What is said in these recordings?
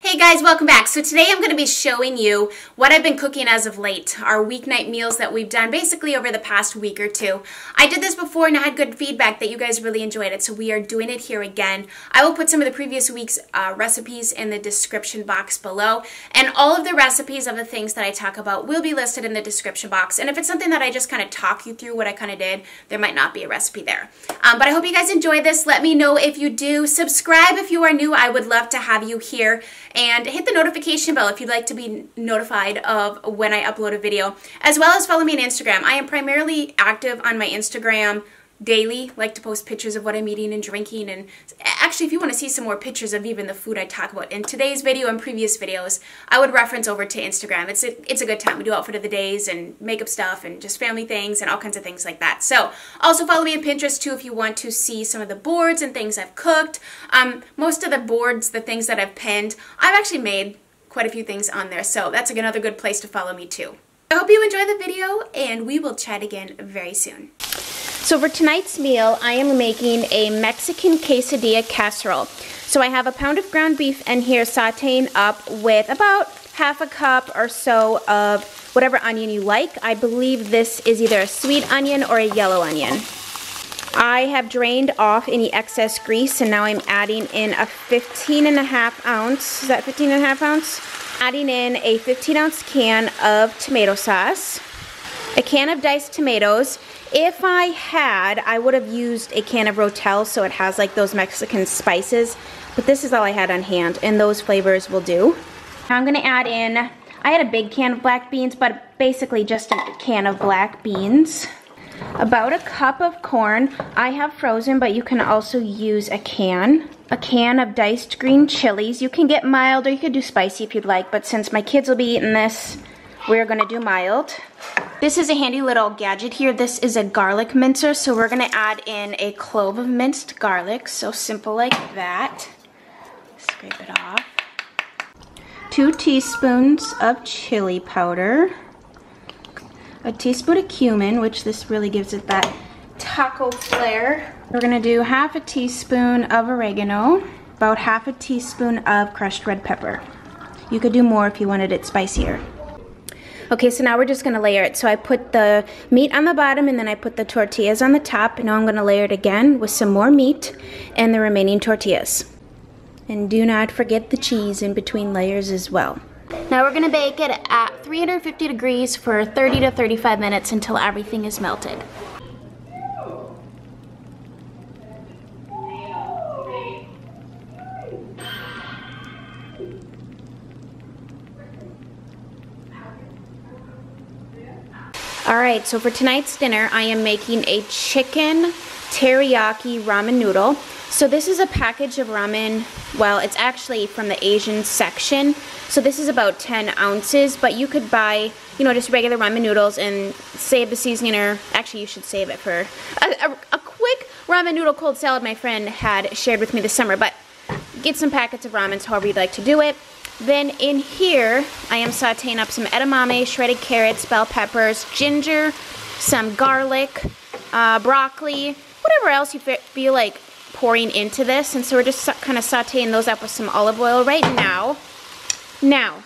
Hey guys, welcome back. So today I'm going to be showing you what I've been cooking as of late, our weeknight meals that we've done basically over the past week or two. I did this before and I had good feedback that you guys really enjoyed it, so we are doing it here again. I will put some of the previous week's recipes in the description box below, and all of the recipes of the things that I talk about will be listed in the description box. And if it's something that I just kind of talk you through what I kind of did, there might not be a recipe there. But I hope you guys enjoy this. Let me know if you do. Subscribe if you are new. I would love to have you here. And hit the notification bell if you'd like to be notified of when I upload a video, as well as follow me on Instagram. I am primarily active on my Instagram daily, like to post pictures of what I'm eating and drinking, and actually if you want to see some more pictures of even the food I talk about in today's video and previous videos, I would reference over to Instagram. It's a good time. We do outfit of the days and makeup stuff and just family things and all kinds of things like that. So also follow me on Pinterest too if you want to see some of the boards and things I've cooked. Most of the boards, the things that I've pinned, I've actually made quite a few things on there, so that's another good place to follow me too. I hope you enjoy the video, and we will chat again very soon. So for tonight's meal, I am making a Mexican quesadilla casserole. So I have a pound of ground beef in here sauteing up with about half a cup or so of whatever onion you like. I believe this is either a sweet onion or a yellow onion. I have drained off any excess grease, and now I'm adding in a 15.5 ounce, is that 15.5 ounce? Adding in a 15-ounce can of tomato sauce, a can of diced tomatoes. If I had, I would have used a can of Rotel, so it has like those Mexican spices, but this is all I had on hand, and those flavors will do. Now I'm gonna add in, I had a big can of black beans, but basically just a can of black beans. About a cup of corn. I have frozen, but you can also use a can. A can of diced green chilies. You can get mild or you could do spicy if you'd like, but since my kids will be eating this, we're gonna do mild. This is a handy little gadget here. This is a garlic mincer, so we're gonna add in a clove of minced garlic, so simple like that. Scrape it off. 2 teaspoons of chili powder. A teaspoon of cumin, which this really gives it that taco flair. We're gonna do half a teaspoon of oregano, about half a teaspoon of crushed red pepper. You could do more if you wanted it spicier. Okay, so now we're just gonna layer it. So I put the meat on the bottom and then I put the tortillas on the top, and now I'm gonna layer it again with some more meat and the remaining tortillas. And do not forget the cheese in between layers as well. Now we're gonna bake it at 350 degrees for 30 to 35 minutes until everything is melted. Alright, so for tonight's dinner, I am making a chicken teriyaki ramen noodle. So this is a package of ramen. Well, it's actually from the Asian section. So this is about 10 ounces, but you could buy, you know, just regular ramen noodles and save the seasoning, or actually you should save it for a quick ramen noodle cold salad my friend had shared with me this summer. But get some packets of ramen, however you'd like to do it. Then in here, I am sauteing up some edamame, shredded carrots, bell peppers, ginger, some garlic, broccoli, whatever else you feel like pouring into this. And so we're just kind of sauteing those up with some olive oil right now. Now,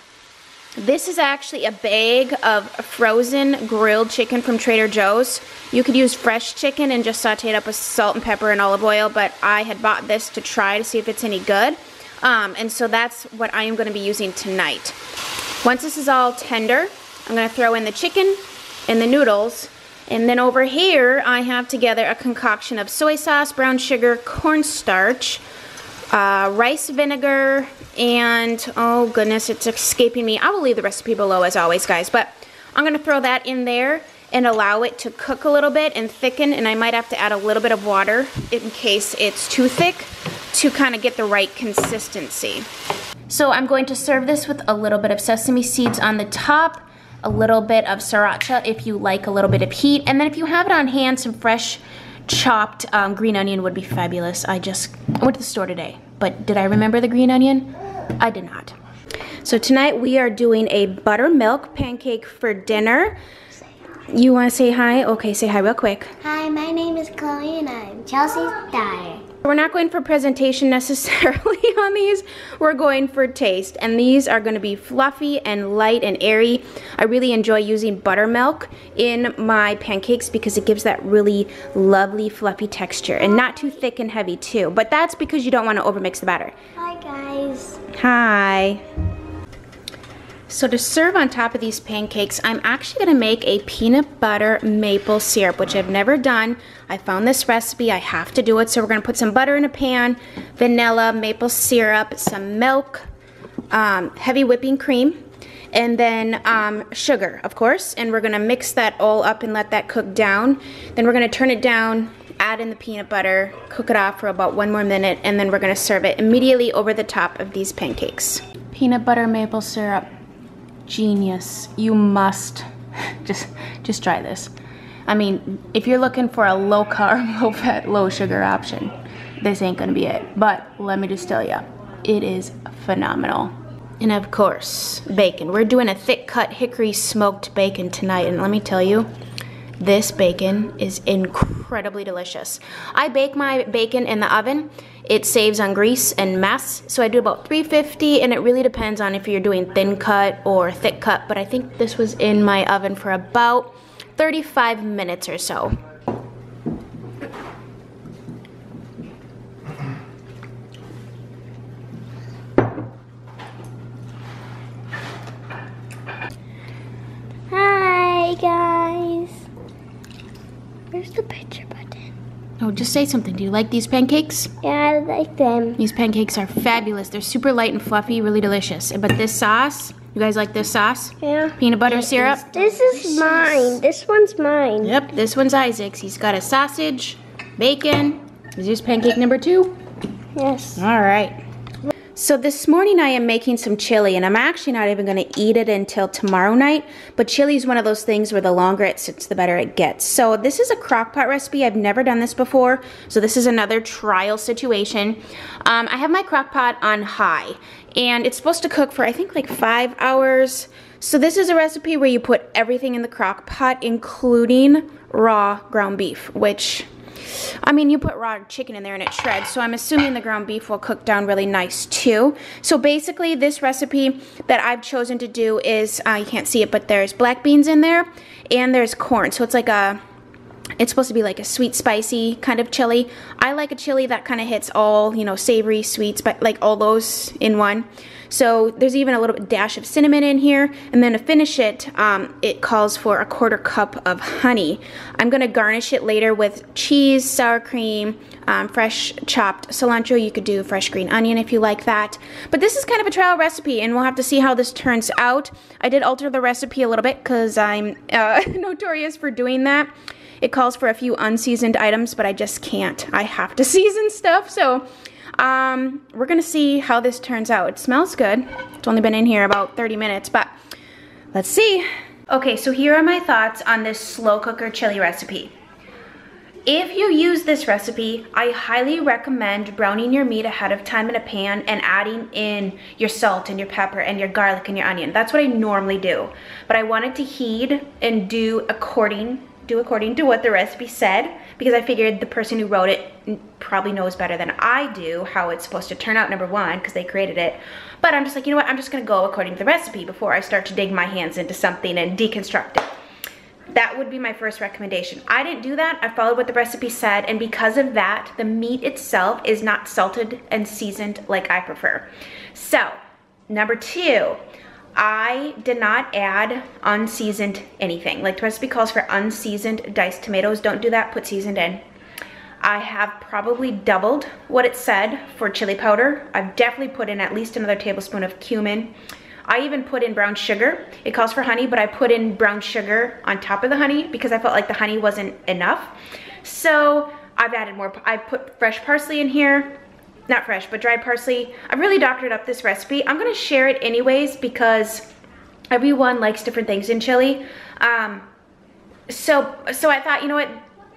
this is actually a bag of frozen grilled chicken from Trader Joe's. You could use fresh chicken and just saute it up with salt and pepper and olive oil, but I had bought this to try to see if it's any good. And so that's what I am going to be using tonight. Once this is all tender, I'm going to throw in the chicken and the noodles. And then over here, I have together a concoction of soy sauce, brown sugar, cornstarch, rice vinegar, and oh goodness, it's escaping me. I will leave the recipe below as always, guys. But I'm going to throw that in there and allow it to cook a little bit and thicken. And I might have to add a little bit of water in case it's too thick, to kind of get the right consistency. So I'm going to serve this with a little bit of sesame seeds on the top, a little bit of sriracha if you like a little bit of heat, and then if you have it on hand, some fresh chopped green onion would be fabulous. I went to the store today, but did I remember the green onion? I did not. So tonight we are doing a buttermilk pancake for dinner. You want to say hi? Okay, say hi real quick. Hi, my name is Chloe and I'm Chelsea's daughter. We're not going for presentation necessarily on these. We're going for taste. And these are going to be fluffy and light and airy. I really enjoy using buttermilk in my pancakes because it gives that really lovely fluffy texture. And not too thick and heavy too. But that's because you don't want to overmix the batter. Hi guys. Hi. So to serve on top of these pancakes, I'm actually gonna make a peanut butter maple syrup, which I've never done. I found this recipe, I have to do it. So we're gonna put some butter in a pan, vanilla, maple syrup, some milk, heavy whipping cream, and then sugar, of course. And we're gonna mix that all up and let that cook down. Then we're gonna turn it down, add in the peanut butter, cook it off for about 1 more minute, and then we're gonna serve it immediately over the top of these pancakes. Peanut butter maple syrup. Genius. You must just try this. I mean, if you're looking for a low carb, low fat, low sugar option, this ain't gonna be it. But let me just tell you, it is phenomenal. And of course, bacon. We're doing a thick cut hickory smoked bacon tonight, and let me tell you, this bacon is incredibly delicious. I bake my bacon in the oven. It saves on grease and mess, so I do about 350, and it really depends on if you're doing thin cut or thick cut, but I think this was in my oven for about 35 minutes or so. Hi guys. Where's the picture button? Oh, just say something. Do you like these pancakes? Yeah, I like them. These pancakes are fabulous. They're super light and fluffy, really delicious. But this sauce, you guys like this sauce? Yeah. Peanut butter syrup? This is mine. This one's mine. Yep, this one's Isaac's. He's got a sausage, bacon. Is this pancake number 2? Yes. All right. So this morning I am making some chili, and I'm actually not even going to eat it until tomorrow night, but chili is one of those things where the longer it sits, the better it gets. So this is a crock pot recipe. I've never done this before, so this is another trial situation. I have my crock pot on high, and it's supposed to cook for I think like 5 hours. So this is a recipe where you put everything in the crock pot, including raw ground beef, which, I mean, you put raw chicken in there and it shreds, so I'm assuming the ground beef will cook down really nice too. So basically this recipe that I've chosen to do is, you can't see it, but there's black beans in there and there's corn. So it's like it's supposed to be like a sweet spicy kind of chili. I like a chili that kind of hits all, you know, savory, sweet, like all those in one. So there's even a little dash of cinnamon in here. And then to finish it, it calls for a 1/4 cup of honey. I'm gonna garnish it later with cheese, sour cream, fresh chopped cilantro. You could do fresh green onion if you like that. But this is kind of a trial recipe, and we'll have to see how this turns out. I did alter the recipe a little bit because I'm notorious for doing that. It calls for a few unseasoned items, but I just can't. I have to season stuff, so we're gonna see how this turns out. It smells good. It's only been in here about 30 minutes, but let's see. Okay, so here are my thoughts on this slow cooker chili recipe. If you use this recipe, I highly recommend browning your meat ahead of time in a pan and adding in your salt and your pepper and your garlic and your onion. That's what I normally do. But I wanted to heed and do according to what the recipe said, because I figured the person who wrote it probably knows better than I do how it's supposed to turn out, number one, because they created it. But I'm just like, you know what, I'm just gonna go according to the recipe before I start to dig my hands into something and deconstruct it. That would be my first recommendation. I didn't do that. I followed what the recipe said, and because of that, the meat itself is not salted and seasoned like I prefer. So, number 2, I did not add unseasoned anything. Like the recipe calls for unseasoned diced tomatoes. Don't do that, put seasoned in. I have probably doubled what it said for chili powder. I've definitely put in at least another tablespoon of cumin. I even put in brown sugar. It calls for honey, but I put in brown sugar on top of the honey because I felt like the honey wasn't enough. So I've added more. I put fresh parsley in here. Not fresh, but dried parsley. I've really doctored up this recipe. I'm gonna share it anyways because everyone likes different things in chili. So I thought, you know what?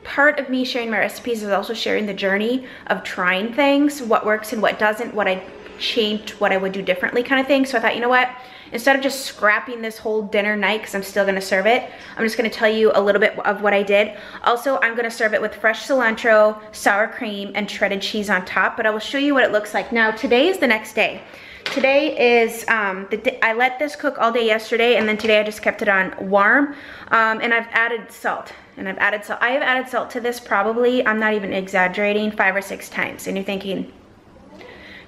Part of me sharing my recipes is also sharing the journey of trying things, what works and what doesn't, what I changed what I would do differently kind of thing. So I thought, you know what? Instead of just scrapping this whole dinner night, because I'm still gonna serve it, I'm just gonna tell you a little bit of what I did. Also, I'm gonna serve it with fresh cilantro, sour cream, and shredded cheese on top, but I will show you what it looks like. Now, today is the next day. Today is, I let this cook all day yesterday, and then today I just kept it on warm, and I've added salt. I have added salt to this probably, I'm not even exaggerating, 5 or 6 times. And you're thinking,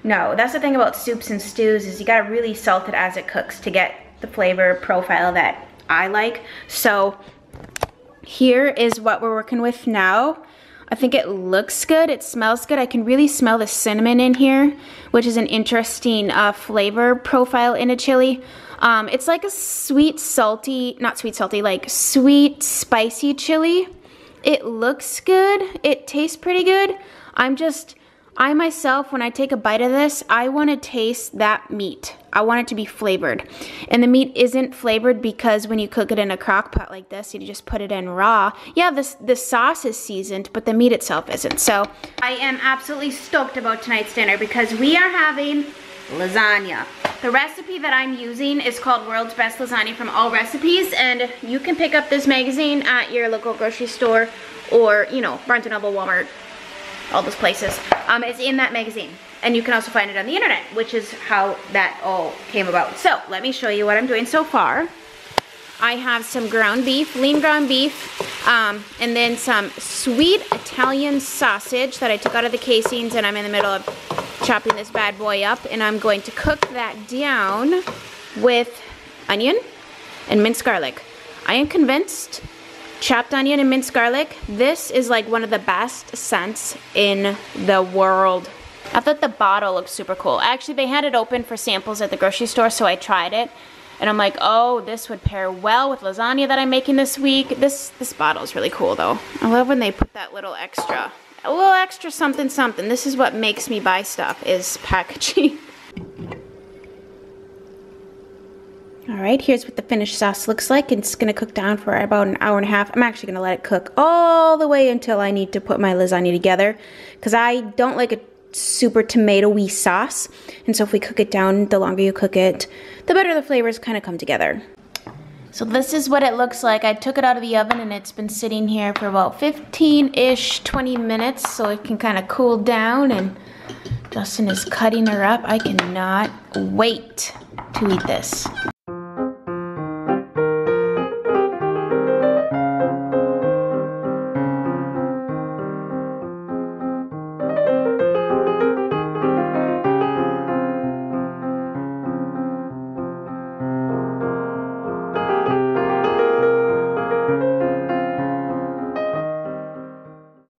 no, that's the thing about soups and stews is you gotta really salt it as it cooks to get the flavor profile that I like. So here is what we're working with now. I think it looks good, it smells good. I can really smell the cinnamon in here, which is an interesting flavor profile in a chili. It's like a sweet, salty, not sweet, salty, like sweet, spicy chili. It looks good, it tastes pretty good. I myself, when I take a bite of this, I want to taste that meat. I want it to be flavored. And the meat isn't flavored because when you cook it in a crock pot like this, you just put it in raw. Yeah, the sauce is seasoned, but the meat itself isn't. So I am absolutely stoked about tonight's dinner because we are having lasagna. The recipe that I'm using is called World's Best Lasagna from All Recipes, and you can pick up this magazine at your local grocery store or, you know, Barnes & Noble, Walmart, all those places. It's in that magazine. And you can also find it on the internet, which is how that all came about. So let me show you what I'm doing so far. I have some ground beef, lean ground beef, and then some sweet Italian sausage that I took out of the casings, and I'm in the middle of chopping this bad boy up, and I'm going to cook that down with onion and minced garlic. I am convinced chopped onion and minced garlic, this is like one of the best scents in the world. I thought the bottle looked super cool. Actually, they had it open for samples at the grocery store, so I tried it. And I'm like, oh, this would pair well with lasagna that I'm making this week. This bottle is really cool, though. I love when they put that little extra, a little extra something something. This is what makes me buy stuff, is packaging. All right, here's what the finished sauce looks like. It's gonna cook down for about an hour and a half. I'm actually gonna let it cook all the way until I need to put my lasagna together because I don't like a super tomato-y sauce. And so if we cook it down, the longer you cook it, the better the flavors kind of come together. So this is what it looks like. I took it out of the oven and it's been sitting here for about 15-ish, 20 minutes so it can kind of cool down, and Justin is cutting her up. I cannot wait to eat this.